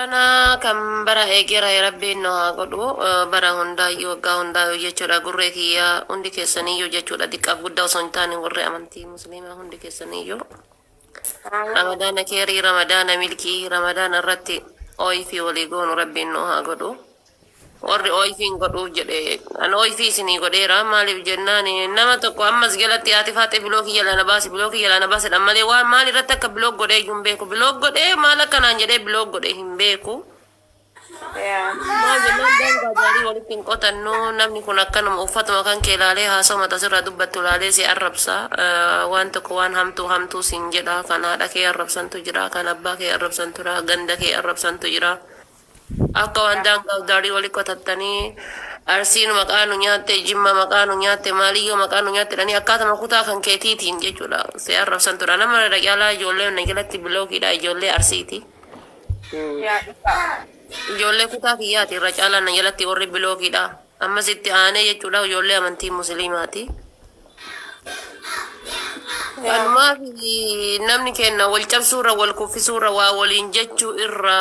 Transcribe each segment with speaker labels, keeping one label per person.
Speaker 1: Ana kan bara eegera rabbiin no haa godhu bara hundaayyuu waggaa hundaayyuu jechuudha gurree kiyyaa hundi keessaniyyuu jechuudha xiqqaaf guddaa osoo hin taane warri amantii musliimaa hundi keessaniyyuu ramadaana keerii ramadaana milkii ramadaana irratti ooyifii walii goonu rabbiin no haa godhu warri ooyifiin godhuuf jedhe an ooyifii isinii godheera maaliif jennaan nama tokko ammas jalatti haati faate bilookii jalana baase malee waan maal irratti akka bilook godhee hin beeku bilook godhee maal akkanaan jedhee bilook godhee hin beeku. Maal jennaan daangaa gaarii walitti hin qotannu namni kun akkanuma uffatuma kan kee ilaalee haasawuma tasirraa dubbattu ilaalee si arrabsa waan tokko waan hamtuu siin jedha kan haadha kee arrabsantu jira kan abbaa kee arrabsantu jira ganda kee arrabsantu jira. Akka waan daangaa gaarii walitti qotattanii arsiin maqaanu nyaatte jimma maqaanu nyaatte maaliyyoo maqaanu nyaatte dhanii akkaatuma kutaa kan keetiitiin jechuudha si arrabsantu jira nama dhaqaalaa ijoollee na jalatti bilookiidha ijoollee arsiiti. Ijoollee kutaa kiyyaati irra caalaa na jalatti warri bilookiidha ammas itti aanee jechuudha ijoollee amantii musliimaati. Kanumaaf namni kenna wal cabsuurra wal kuffisuurra waa waliin jechuu irra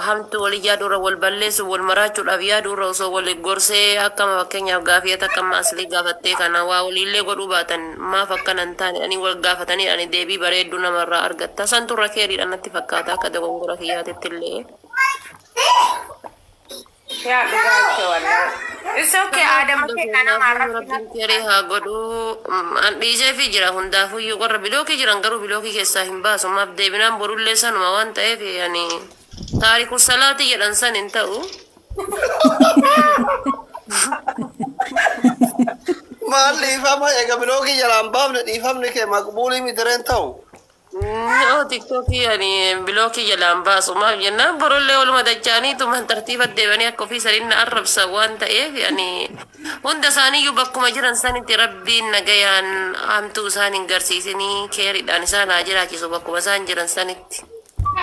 Speaker 1: hamtu wal yaaduurra wal balleessu wal maraachuudhaaf yaaduurra osoo wal gorsee akkama fakkeenyaaf gaafiyata akkama aslii gaafattee kana waa waliillee godhuu baatan maaf akkana hin taane ani wal gaafatanii ani deebii bareedduu namarraa argatta santurra keeriidha natti fakkaata akka dogongora kiyyaatitti illee.
Speaker 2: Ya, betul wala. It's okay. Ada mungkin karena marah.
Speaker 1: Kiri hagodu DJ fi jira hundafu yu korra biloki jiran garu biloki kessa himba soma debinan borulle san ma wanta e yani tariku salati jalan san intau
Speaker 3: mal ifama ega biloki jalan bab ne ifam ne ke makbuli mitren tau
Speaker 1: oh TikTok yani biloki jalan ba soma jenna borulle ol madachani tu man tertibat debani aku fi sarinna arab sawanta e yani hunda sani yu bakkuma jiran sanitti rabbiin nagayan amtu sanin garsiisini keeridhaan isaan ajira kiso bakkuma san jiran sanitti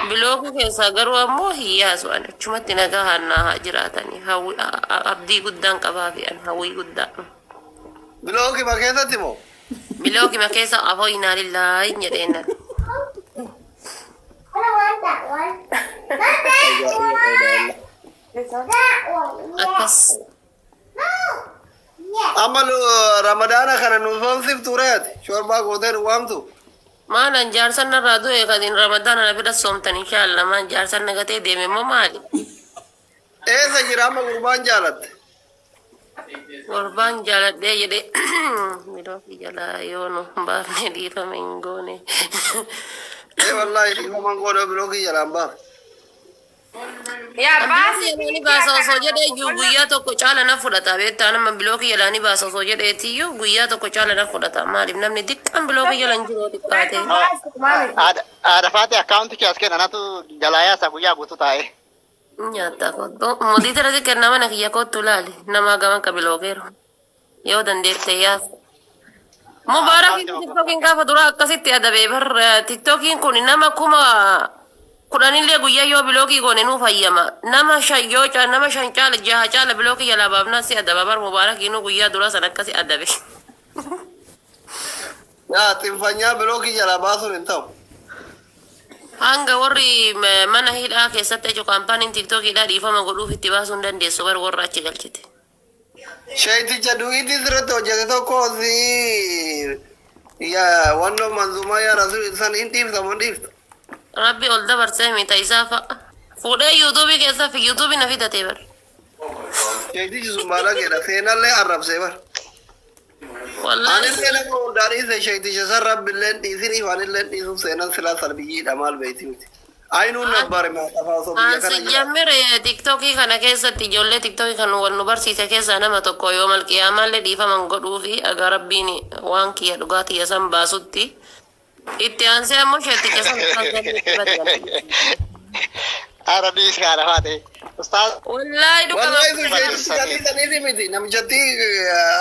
Speaker 1: biloku keessa garuu ammoo hiyyaasu an achumatti nagahanna jiraatani hawi abdii guddaan qabaafi an hawii guddaa
Speaker 3: biloki makeessatti moo
Speaker 1: biloki makeessa afoo inaa lillahi jedheenna akas
Speaker 3: amalu ramadana kana nufon sif turet shorba goder wamtu
Speaker 1: maalan jaarsan narraa du'e kadin ramadana na fida soomtan inshallah maan jaarsan nagatee deeme moo maali
Speaker 3: esa jirama qurban jalat
Speaker 1: gurbaan jaaladhee jedhe bilooki jalaa yoonu baafne dhiifame hin goone
Speaker 3: wallahi ifama godo biloki jalan bab
Speaker 2: Ya, pasti.
Speaker 1: Ini bahasa soja deh guyyaa tokko caala na fudhata beektaa nama bilooki yalaanii baasa soja dheetiyyuu guyyaa tokko caala na fudhata maaliif namni xiqqaan bilooki jalan jiru xiqqaate.
Speaker 4: Ada faate akkaawunti kee as kenna natu jalaayaa isa guyyaa guutuu taa'e.
Speaker 1: Nyaata kottu mootii irratti kennama na kiyya kottu laali nama gama ka bilookeeru yoo dandeette yaas. Mubaarakiin tiktokiin gaafa dura akkasitti adabee bar tiktokiin kun nama kuma kudhanillee guyyaa yoo bilookii goone nuuf hayyama nama shan yoo nama shan caala jaha caala bilookii jalaa baafnaa si adaba bar mubaarakiinu guyyaa dura san akkasi adabe.
Speaker 3: ya tinfanya biloki jala basun intau
Speaker 1: hanga warri mana hidhaa keessatti jechuun kaampaaniin tiktokiidhaa dhiifama godhuuf itti baasuun dandeessu bar warra achi galchite.
Speaker 3: shaiticha duiti sirriitti hojjete tokko si ya wanno manzuma ya rasul san intiifta mon dhiifta
Speaker 1: Rabbi ol dabarsee mita isaa fa'a fuudhee yuutuubii keessa fi yuutuubii na fidatee bar.
Speaker 3: shaitichi sun maala jedha seenallee arrabsee bar
Speaker 1: Wallahi
Speaker 3: anin seena ko hundaanii se shaiticha san rabbiilleen dhiisiniif anilleen dhiisuun seenan silaa salbiyyiidha maal beeyti miti ainuun nabbare maatafaaso biyya kana jira
Speaker 1: jammire tiktokii kana keessatti ijoollee tiktokii kan wal nu barsiise keessaa nama tokko yoo malqiyaamallee dhiifaman godhuu fi aga rabbiin waan kiyya dhugaatii san baasutti itti aansee ammoo sheeticha san
Speaker 4: Arabi sekarang faate. Ustaz.
Speaker 1: wallahi dhuga
Speaker 3: wallahi sun shaitichi galii saniifi miti namichatti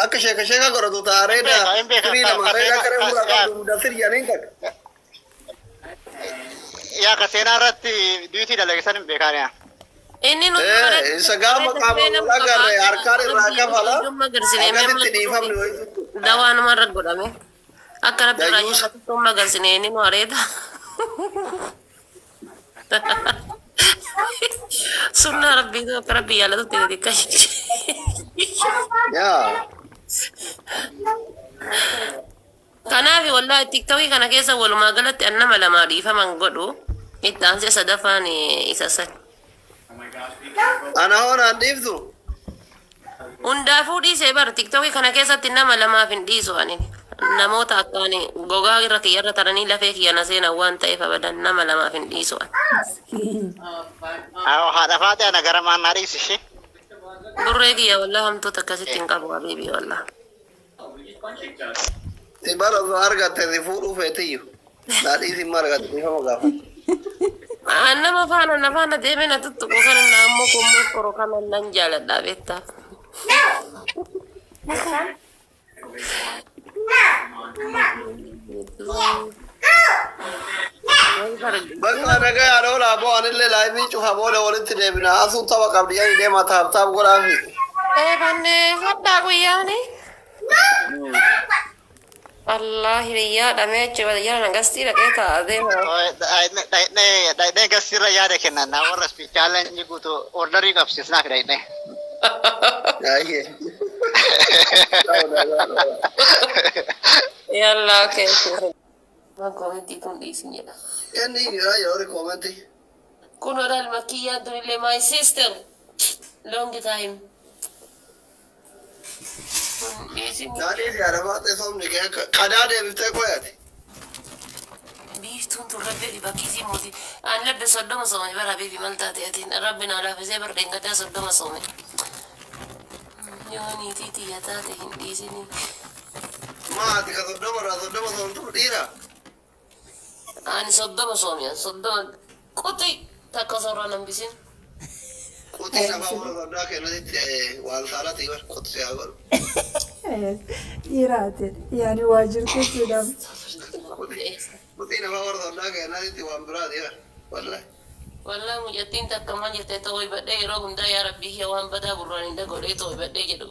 Speaker 3: akka sheeka godhatu taareedha firii lama reedha kare mura qabdu mudasir janiin takka
Speaker 4: Ya kasena ratti duiti dalagisan bekanya.
Speaker 1: inni nu
Speaker 3: isa gaafa qaama agarre harkaan irraa kafala akkasitti dhiifamni wayitu
Speaker 1: dawaa namarra godhame akka rabbi irraa nyaatatu magarsinee inni nu areeda Sunnah Rabbii tu akka Rabbii yaallatutti gadi kashi.
Speaker 3: Yaa.
Speaker 1: Kanaaf wallahi TikTokii kana keessa walumaa galatti an nama lamaa dhiifaman godhu itti aansee sadaffaan isa san.
Speaker 3: Ana hoonaan dhiiftu.
Speaker 1: Hundaafuu dhiisee bara TikTokii kana keessatti nama lamaaf hin dhiisu ani. Namoota akkaan gogaa irra kiyyarra taranii lafee kiyyana seenan waan ta'eef abadan nama lamaaf hin dhiisu ani.
Speaker 4: haadha faate ana gara maannaa dhiisishi.
Speaker 1: Gurree kiyya wallahi hamtuuta akkasitti hin qabu habiibii wallahi.
Speaker 3: Si bara osoo argatte si fuudhuu feetiyyu. Daadhii si margatte dhiifama gaafa.
Speaker 1: Nama faana deemee na tuttuqu kana na ammoo kummoo koro kana nan jaaladha beektaa.
Speaker 3: Bakka nagaa yaadoo laaboo anillee laayivii cufa booda walitti deebina. Asuu tapha qabdi ani deema taaptaap godhaafi.
Speaker 1: Banne faddaa guyyaani. Wallahi biyyaa dhamee achi baadiyyaa nagastii dhaqee taa'atee.
Speaker 4: Dhaydhee gassirra yaada kennan naa warra challenge guutuu ordarii qabsiisnaaf dhaydhee.
Speaker 1: Yalla okay. Ma commenti kun dhiisin jedha.
Speaker 3: Inni yoo koomenti.
Speaker 1: Kun odaal makkiyyaa dunillee my sister long time.
Speaker 3: Daadhii fi haadha baatee somni kee qadaa deebiftee qoyate.
Speaker 1: Biiftuun tun rabbi dhibakkisii mootii. Ani labbe soddoma soome bara beebi mal taate atiin rabbi naa laafisee bardeen gadaa soddoma soome. Yoo niitii xiyya taate hin dhiisinii.
Speaker 3: Maati ka soddoma soomtu dhiira.
Speaker 1: Ani soddoma soome soddoma quxi takka sorraan hambisin.
Speaker 3: Quxii nama warra soddaa kennatti waan saalati bar quxii haa godhu.
Speaker 5: Dhiiraatiin yaani waajjirtuu jedhamu.
Speaker 3: Quxii nama warra soddaa kennatti waan biraati bar wallahi.
Speaker 1: Wallahi mucattiin takka maal jettee ta'uu ibadhee yeroo hundaa yaa rabbii kiyya waan badaa burraan hin dagodhee ta'uu ibadhee jedhu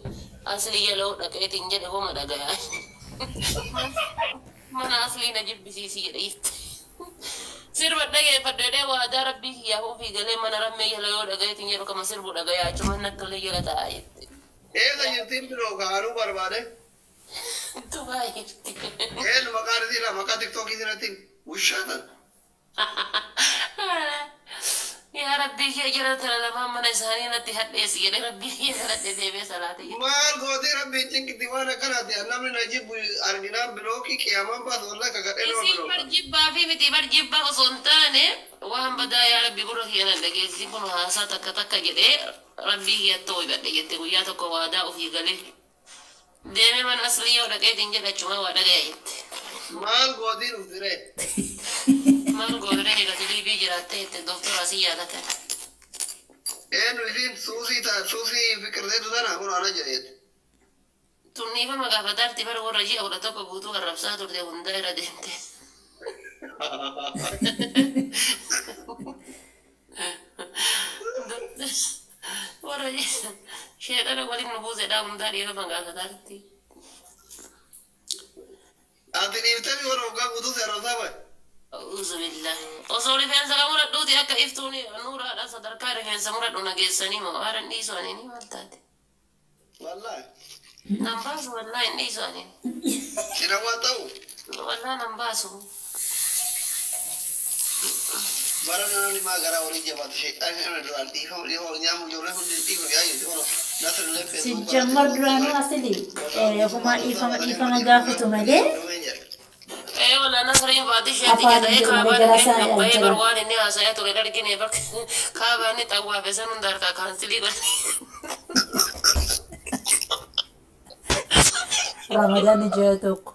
Speaker 1: aslii yaloo dhaqeetiin jedhe homa dhagayaa. Mana aslii na jibbisiisi jedhe jirti. Sirba dhageeffadhee waadaa rabbii kiyyaa ofii galee mana rammee yala yoo dhagayeetiin jedhu kama sirbu dhagayaa achuma nakkalee jala taa'aa jette.
Speaker 3: Eessa jirtiin biroo kaanuu barbaade?
Speaker 1: Tubaa jirti.
Speaker 3: Eenyu maqaan isiidha maqaa tiktookii isirratti bushaatan.
Speaker 1: Yaa rabbii kiyya jala tala lamaan mana isaanii natti hadheessi jedhe rabbii kiyya kadhadhe deebee salaate jedhe.
Speaker 3: Maal gootee rabbiin cinqitti waan akkanaati namni na jibbu arginaan bilookii qiyaamaan baatu wallahi kakadhee nama
Speaker 1: Isin
Speaker 3: bilooka.
Speaker 1: barjibbaa fi miti barjibbaa osoo hin taane waan badaa yaa rabbi gurra kiyya nan dhageessisi kun haasaa takka jedhee rabbii kiyya ta'uu ibadhe jette guyyaa tokko waadaa ofii galee deemee mana aslii yoo dhaqeetiin jedhe achuma waa dhagaya jette.
Speaker 3: Maal gootiin uftiree?
Speaker 1: Maal gootee eegatanii fi jiraattee jette dooktora asii yaadatan.
Speaker 3: Eenyu isiin suusii fikirteetu tana kun ana jedheeti.
Speaker 1: Tunniifama gaafataarti bara warra ji'a 11 guutuu arrabsaa turte hundaa irra deemte. Warra sheedhana waliin nu buusedhaa hundaa dhiifama gaafataarti.
Speaker 3: Ati dhiiftee fi warra waggaa guutuu si arrabsaa bahe?
Speaker 1: أعوذ بالله وصولي فين سكامورة دوتي أكا إفتوني نورا على صدر كاري فين سمورة دونا جيساني ما وارن نيسواني ني مالتاتي
Speaker 3: Wallahi.
Speaker 1: نمباسو والله نيسواني
Speaker 3: Sina waan ta'u
Speaker 1: والله نمباسو
Speaker 3: bara namni maa garaa horii jabaatu sheexaan kana duraan dhiifama nyaamu ijoollee hundi dhiifama yaa jechuudha. Nasrillee feesbuuk
Speaker 5: Sijjammar duraanuu asili homaa dhiifama gaafatu malee
Speaker 1: إيه ولا نصرين بعد شيء تيجي ده كابان إيه بروان إني أسايا تقول لك إني بك كابان تقوى بس أنا ندار كانسلي قال
Speaker 5: Ramadaan ji'a tokko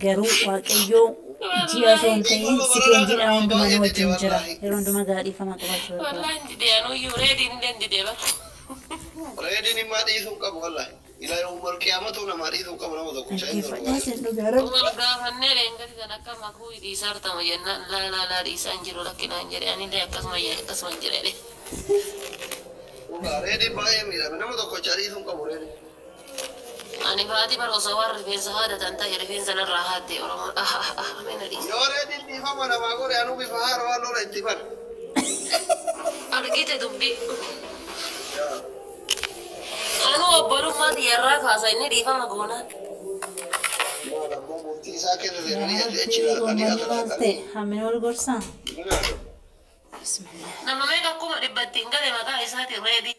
Speaker 5: garuu waaqayyoo ji'a osoo hin ta'in siteen jedha hundumaa nu wajjin jira yeroo hundumaa gaadhiifama qabachuu
Speaker 1: والله إنت دي أنا يوريدي إنت دي بك
Speaker 3: reediin himaa dhiisuu qabu wallahi. Ilaa yoo umar qiyaamatu nama dhiisuu qabu nama tokko chaayii
Speaker 5: dhaggeeffadhaa sin dhugaara
Speaker 1: والغافنة لينكري كنا كم أكوي دي سارتا مجنن لا دي سانجرو لكن أنجري أنا ده كسم أنجري
Speaker 3: reediin baay'ee miidhame nama tokko chaayii dhiisuu qabu reediin.
Speaker 1: أنا بعدي بروسوار رفين سهادة تنتا رفين سنة راحت دي ورم من دي
Speaker 3: Yoo reediin dhiifama namaa godhe anuu bifa haaraa waan lola itti bar.
Speaker 1: argite dubbi anu obbolummaa xiyyaarraa kaasa inni dhiifama goonaa
Speaker 5: Hamina wal gorsaa. Bismillah.
Speaker 1: nama meeqa akkuma dhibbattiin gale maqaa isaatiin reedii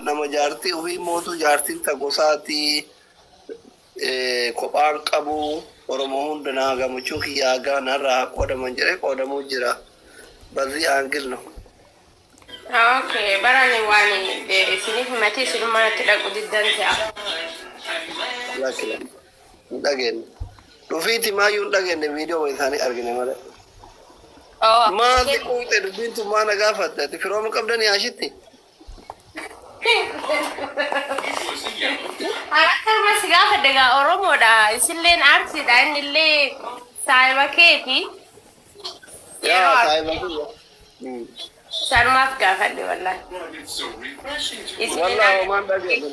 Speaker 3: nama jaartii ofii mootu jaartiin ta gosaati kophaan qabu oromoo hunda naa gammachuu kiyyaagaa narraa qoodaman jedhee qoodamuu jira bazii aangilno.
Speaker 2: Okay, barani wani sini himati sini mana tidak kudidan saya.
Speaker 3: Lakila dhagen dhufiiti maayyuu hin dhagenne viidiyoo isaanii argine malee.
Speaker 2: Oh,
Speaker 3: Maali quute dubbiintu maana gaafatte ati firooma qabdanii ashitti.
Speaker 2: Akar masih gak dengan Oromo dah. Isilin arti dah nilai saya pakai
Speaker 3: Yaa saahiba kiyya.
Speaker 2: sarmat gak ada wallah.
Speaker 3: Wallah homaan dhagenne.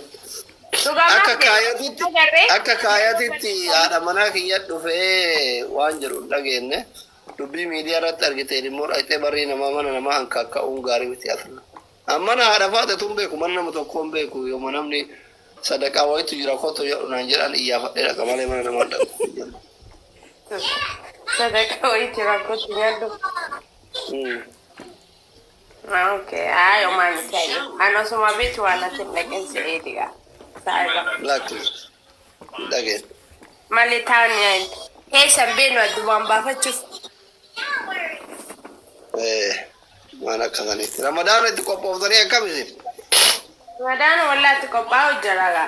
Speaker 3: Akka kaayatitti haadha manaa kiyya dhufee waan jiru hin dhagenne dubbii miidiyaa irratti argite immoo dhaqxee barrii namaa mana namaa hankaaka'uun gaarii miti asirra. Ammana haadha faate tun beeku mana nama tokko hin beeku yooma namni sadaqaa wayitu jira kotto jedhu naan jedhan iyyaafadhee dhaqa malee mana namaa dhaqu.
Speaker 2: Sadaqah itu aku tinggal. Okay, ayo mami saya. Ano semua betul anak lagi sedih. Saya.
Speaker 3: Laki dhageen.
Speaker 2: Malitanya. Hei sambeno aduan bafachu.
Speaker 3: Waan akkasanitti ramadaana itti qophooftanii akkamisi?
Speaker 2: Madana wallahi tu kau bau jaraga.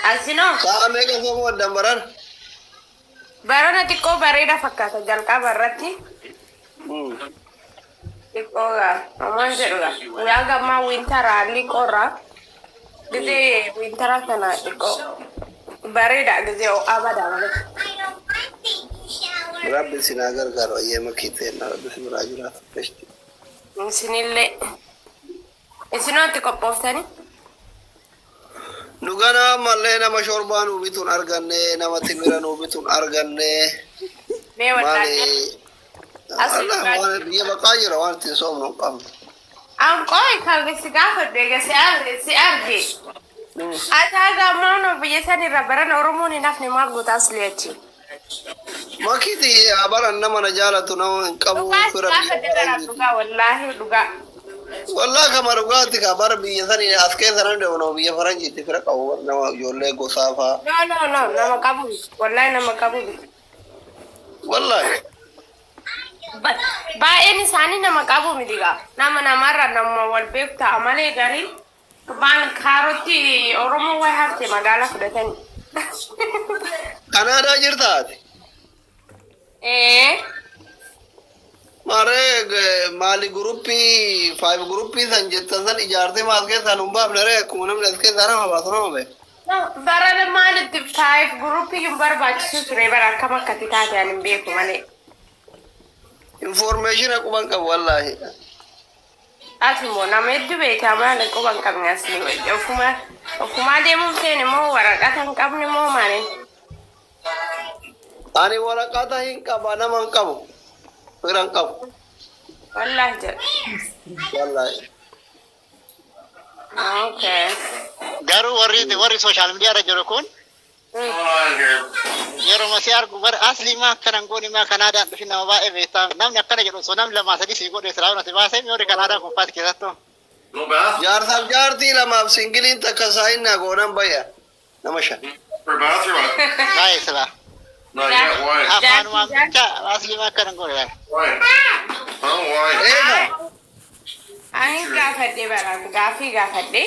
Speaker 2: Asino.
Speaker 3: Sa'a meeqa somoo addan baran?
Speaker 2: Barana tiko barida fakata jalka barati. Tiko ga, aman jeruga. Uyaga ma wintara likora. Gede wintara kana tiko. Barida gede o abada wale.
Speaker 3: Rabbi sinaa gargaaru ayyeema kiiteenna rabbi si biraa jiraatu beshti.
Speaker 2: Sinille. Isino tiko poftani.
Speaker 3: Nugana mallee nama shorbaa nuu bituun arganne nama timira nuu bituun arganne
Speaker 2: Me wallahi.
Speaker 3: Allah waan biyya baqaa jira waan ittiin soomnu hin qabnu.
Speaker 2: Am koi kalbi sigafa dega si arge. Ataga mano biyesani rabaran oromo ni nafni magu tasliyachi.
Speaker 3: Makiti abaran nama na jaalatu nama hin qabu fira biyya
Speaker 2: duga wallahi duga.
Speaker 3: Wallah kama dhugaatti ka bara biyya sanii as keessa nan deemnu biyya faranjiitti fira qabu nama ijoollee gosaa fa'aa.
Speaker 2: No, nama kabu. Wallahi nama kabu.
Speaker 3: Wallahi.
Speaker 2: Ba ini sani nama kabu midiga. Nama namara nama walbekta amale gari. Ban karoti oromo wai hafte magala kudatani.
Speaker 3: Kanaadaa jirtaati? Mare mali grupi 5 grupi san jetta san ijaarte maas ke san umba apnare kunam leske zara ma basna me
Speaker 2: No, barada mali 5 grupi bar bachi sure bara kama katita ta nin be kumale.
Speaker 3: information aku bang ka wallahi
Speaker 2: Asimo na meddu be ta mali ko ban kam ngasni we ofuma de mun tene mo warakatan kabni mo mane.
Speaker 3: ani wala kata hin ka bana man kabu pirang kabu
Speaker 2: Wallahi.
Speaker 3: wallahi
Speaker 2: Okay.
Speaker 4: Garu warri social media ra jiro kun. Yero masih argu bar asli ma kanan goni ma Canada do fina ba eveta namni akkana jiro so nam lama sadi si gode srauna te ba sai mi ore Canada ko pat kisato.
Speaker 3: jar sab jarti lama singilin takasain na gonan baya namasha
Speaker 6: For bathroom?
Speaker 4: Nice la.
Speaker 6: Not yet. Why?
Speaker 4: Afan ma ka asli ma kanan goni.
Speaker 6: Why? Oh, why?
Speaker 2: Ahin gafadde bara gafadde.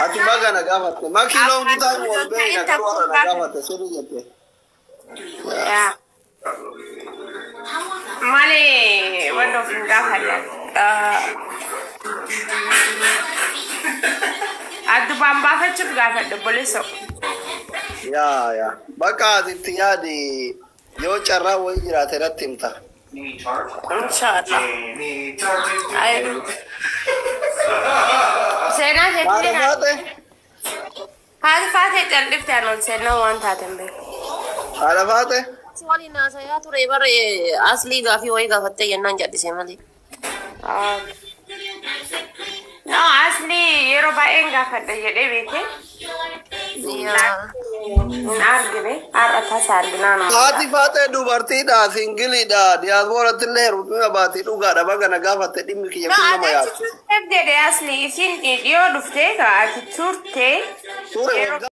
Speaker 3: ati magana gafatte makilon kita wal be na ko na gafatte suru jette
Speaker 2: Ya. Male wando gafadde. Adu bamba fachu gafadde poliso.
Speaker 3: ya baka ati yadi yo charra wo jiraate rattimta
Speaker 2: Inshallah. Ay. Sena
Speaker 3: Maale
Speaker 2: hetina.
Speaker 3: faate
Speaker 2: Hal fate kallifta non sena wanta tambe.
Speaker 3: ala faate
Speaker 1: سؤالي ناس يا ترى بر أصلي قافي وين قافتي ينان جد سمالي
Speaker 2: No, asli yero ba enga fadda yede bete.
Speaker 1: يا
Speaker 2: Argine, arata sargina no.
Speaker 3: Haati faatee dubartiidha singiliidha diyaaspoorratti illee hir'uutu baati dhugaadha bagana gaafatte dhimmi kiyya
Speaker 2: No,
Speaker 3: kun nama
Speaker 2: ati
Speaker 3: yaadu.
Speaker 2: turte dede asli isin dhiyoo dhufte ka ati turte.
Speaker 3: Ture
Speaker 2: Yero
Speaker 3: waggaa